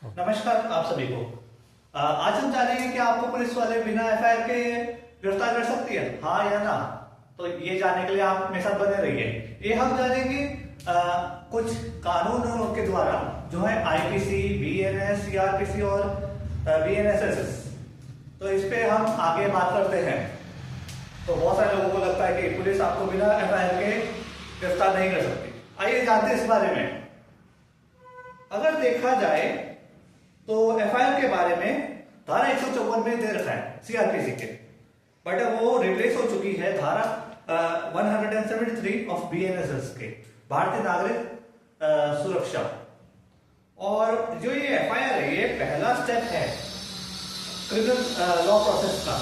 नमस्कार आप सभी को। आज हम जानेंगे कि आपको पुलिस वाले बिना एफआईआर के गिरफ्तार कर सकती है, हाँ या ना। तो ये जानने के लिए आप मेरे साथ बने रहिए। ये हम जानेंगे कुछ कानूनों के द्वारा जो है आईपीसी, बीएनएस, सीआरपीसी और बीएनएसएस। तो इस पे हम आगे बात करते हैं। तो बहुत सारे लोगों को लगता है कि पुलिस आपको बिना एफआईआर के गिरफ्तार नहीं कर सकती। आइए जानते हैं इस बारे में। अगर देखा जाए तो एफआईआर के बारे में धारा 154 में दे रखा है सीआरपीसी के, बट वो रिप्लेस हो चुकी है धारा 173 ऑफ बीएनएसएस के, भारतीय नागरिक सुरक्षा। और जो ये एफआईआर है ये पहला स्टेप है क्रिमिनल लॉ प्रोसेस का।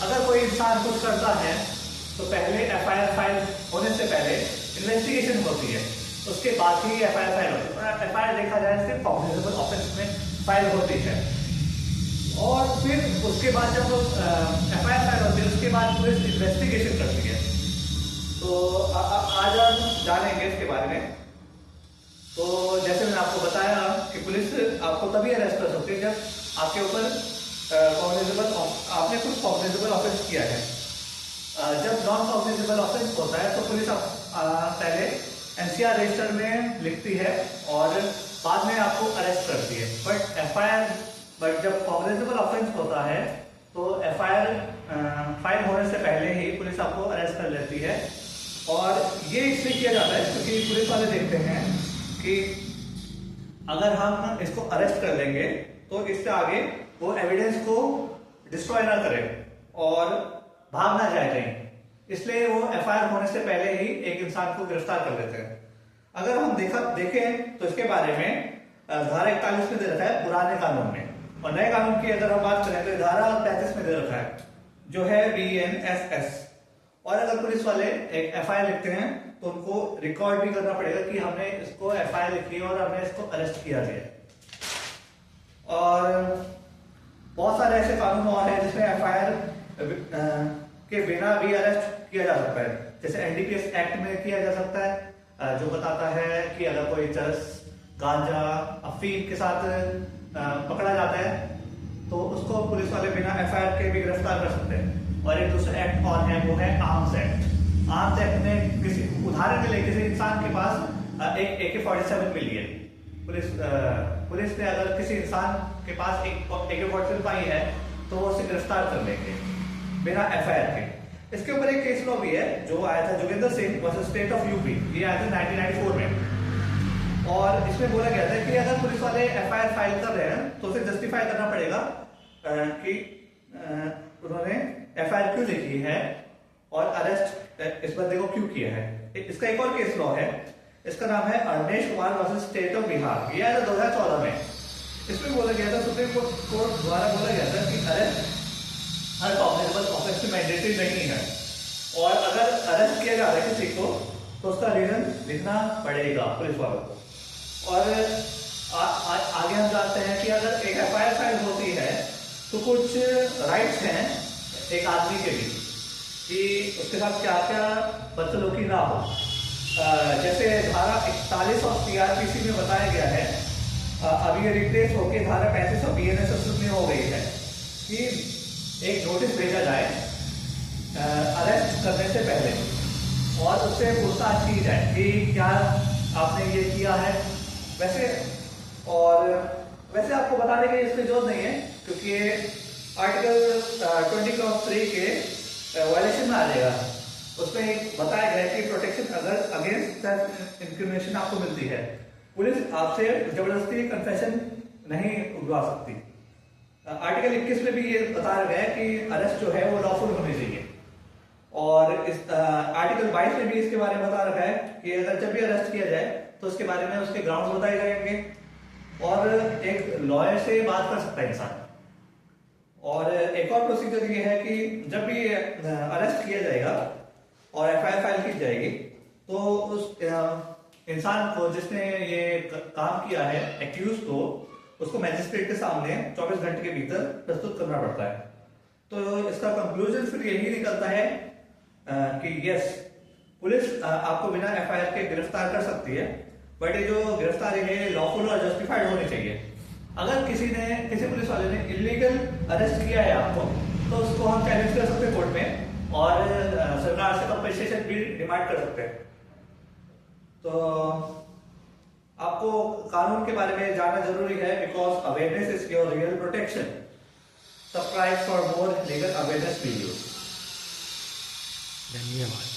अगर कोई इंसान कुछ करता है तो पहले एफआईआर फाइल होने से पहले इन्वेस्टिगेशन होती है, उसके बाद ही एफआईआर फाइल होती है। एफआईआर देखा जाए सिर्फ कॉग्निजेबल ऑफेंस में फाइल होती है, और फिर उसके बाद जब एफआईआर फाइल होती है उसके बाद पुलिस इन्वेस्टिगेशन करती है। तो आज हम जानेंगे इसके बारे में। तो जैसे मैंने आपको बताया कि पुलिस आपको तभी अरेस्ट कर सकती है जब आपके ऊपर आपने कुछ कॉग्निजेबल ऑफेंस किया है। जब नॉन कॉग्निजेबल ऑफेंस होता है तो पुलिस पहले एनसीआर रजिस्टर में लिखती है और बाद में आपको अरेस्ट करती है। बट जब कॉग्निजेबल ऑफेंस होता है तो एफआईआर फाइल होने से पहले ही पुलिस आपको अरेस्ट कर लेती है। और ये इसलिए किया जाता है क्योंकि पुलिस वाले देखते हैं कि अगर हम इसको अरेस्ट कर लेंगे तो इससे आगे वो एविडेंस को डिस्ट्रॉय ना करे और भाग ना जाए कहीं, इसलिए वो एफआईआर होने से पहले ही एक इंसान को गिरफ्तार कर लेते हैं। अगर हम देखें तो इसके बारे में धारा 41 में दे रखा है पुराने कानून में, और नए कानून की अगर हम बात करें तो धारा 35 में दे रखा है जो है बीएनएसएस। और अगर पुलिस वाले एक एफआईआर लिखते हैं तो उनको रिकॉर्ड भी करना पड़ेगा कि हमने इसको एफआईआर लिखी और हमने इसको अरेस्ट किया है। और बहुत सारे ऐसे कानून और हैं जिसमें एफआईआर के बिना भी अरेस्ट किया जा सकता है। जैसे एनडीपीएस एक्ट में किया जा सकता है, जो बताता है कि अगर कोई चरस, गांजा, अफीम के साथ पकड़ा जाता है तो उसको पुलिस वाले बिना एफआईआर के भी गिरफ्तार कर सकते हैं। और एक दूसरा एक्ट और है, वो है आर्म्स एक्ट। आर्म्स एक्ट में किसी उदाहरण के लिए किसी इंसान के पास एक AK-47 मिली है, पुलिस ने अगर किसी इंसान के पास एक AK-47 पाई है तो वो उसे गिरफ्तार कर लेंगे बिना एफआईआर के। इसके ऊपर एक केस लॉ भी है जो आया था Joginder Singh versus state of UP, ये आया था 1994 में। और इसमें बोला गया था कि अगर पुलिस वाले एफआईआर फाइल कर रहे हैं तो उसे जस्टिफाई करना पड़ेगा कि उन्होंने एफआईआर क्यों लिखी है और अरेस्ट इस बंदे को क्यों किया है। इसका एक और केस लॉ है, इसका नाम है Arnesh Kumar versus state of Bihar, ये आया था 2014 में। इसमें बोला गया था, सुप्रीम कोर्ट द्वारा बोला गया था कि अरेस्ट हर कॉग्निजेबल ऑफेंस में मैंडेटरी नहीं है, और अगर अरेस्ट किया जा रहा है किसी को तो उसका रीजन लिखना पड़ेगा पुलिस वालों को। और आगे हम जानते हैं कि अगर एक एफआईआर फाइल होती है तो कुछ राइट्स हैं एक आदमी के भी कि उसके साथ क्या क्या बदसलूकी ना हो। जैसे धारा 41 और सीआरपीसी में बताया गया है, अभी ये रिप्लेस होकर धारा 35 और बीएनएसएस में हो गई है कि एक नोटिस भेजा जाए अरेस्ट करने से पहले और उससे पूछताछ की जाए कि क्या आपने ये किया है। वैसे आपको बताने की इसमें जरूरत नहीं है क्योंकि आर्टिकल 20(3) के वायलेशन में आ जाएगा। उसमें बताया गया है कि प्रोटेक्शन अगर अगेंस्ट सेल्फ इंक्रिमिनेशन आपको मिलती है, पुलिस आपसे जबरदस्ती कन्फेशन नहीं उगवा सकती। आर्टिकल 21 में भी ये बताया गया है कि अरेस्ट जो है वो लॉफुल होनी चाहिए। और इस आर्टिकल 22 में भी इसके बारे में बता रखा है कि अगर जब भी अरेस्ट किया जाए तो उसके बारे में उसके ग्राउंड बताए जाएंगे और एक लॉयर से बात कर सकता है इंसान। और एक और प्रोसीजर ये है कि जब भी अरेस्ट किया जाएगा और एफआईआर फाइल की जाएगी तो उस इंसान को जिसने ये काम किया है, एक्यूज को, उसको मैजिस्ट्रेट के सामने 24 घंटे के भीतर प्रस्तुत करना पड़ता है। तो इसका कंक्लूजन फिर यही निकलता है कि यस, पुलिस आपको बिना एफआईआर के गिरफ्तार कर सकती है, बट ये जो गिरफ्तारी है लॉफुल और जस्टिफाइड होनी चाहिए। अगर किसी पुलिस वाले ने इलीगल अरेस्ट किया है आपको, तो उसको हम चैलेंज कर सकते हैं कोर्ट में और सरकार से कंपनसेशन भी डिमांड कर सकते हैं। तो आपको कानून के बारे में जानना जरूरी है, because awareness is your real protection. Subscribe for more legal awareness videos. धन्यवाद।